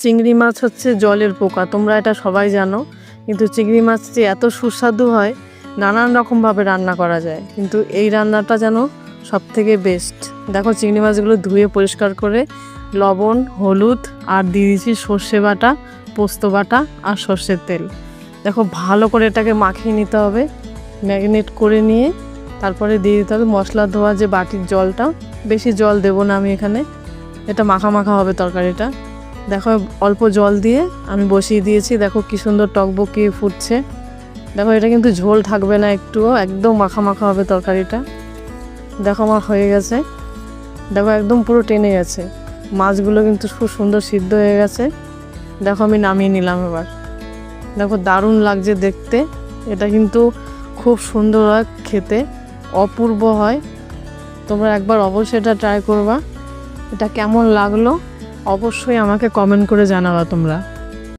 চিংড়ি মাছ হচ্ছে জলের পোকা, তোমরা এটা সবাই জানো। কিন্তু চিংড়ি মাছ যে এত সুস্বাদু হয়, নানান রকমভাবে রান্না করা যায়, কিন্তু এই রান্নাটা যেন সব থেকে বেস্ট। দেখো চিংড়ি মাছগুলো ধুয়ে পরিষ্কার করে লবণ, হলুদ আর দিয়ে দিয়েছি সর্ষে বাটা, পোস্ত বাটা আর সর্ষের তেল। দেখো ভালো করে এটাকে মাখিয়ে নিতে হবে, ম্যারিনেট করে নিয়ে তারপরে দিয়ে দিতে হবে মশলা ধোয়া যে বাটির জলটা। বেশি জল দেবো না আমি এখানে, এটা মাখা মাখা হবে তরকারিটা। দেখো অল্প জল দিয়ে আমি বসিয়ে দিয়েছি, দেখো কি সুন্দর টকবকিয়ে ফুটছে। দেখো এটা কিন্তু ঝোল থাকবে না একটুও, একদম মাখা মাখা হবে তরকারিটা। দেখো আমার হয়ে গেছে, দেখো একদম পুরো টেনে গেছে, মাছগুলো কিন্তু খুব সুন্দর সিদ্ধ হয়ে গেছে। দেখো আমি নামিয়ে নিলাম এবার। দেখো দারুণ লাগছে দেখতে, এটা কিন্তু খুব সুন্দর হয় খেতে, অপূর্ব হয়। তোমরা একবার অবশ্যই এটা ট্রাই করবা। এটা কেমন লাগলো অবশ্যই আমাকে কমেন্ট করে জানাবা তোমরা।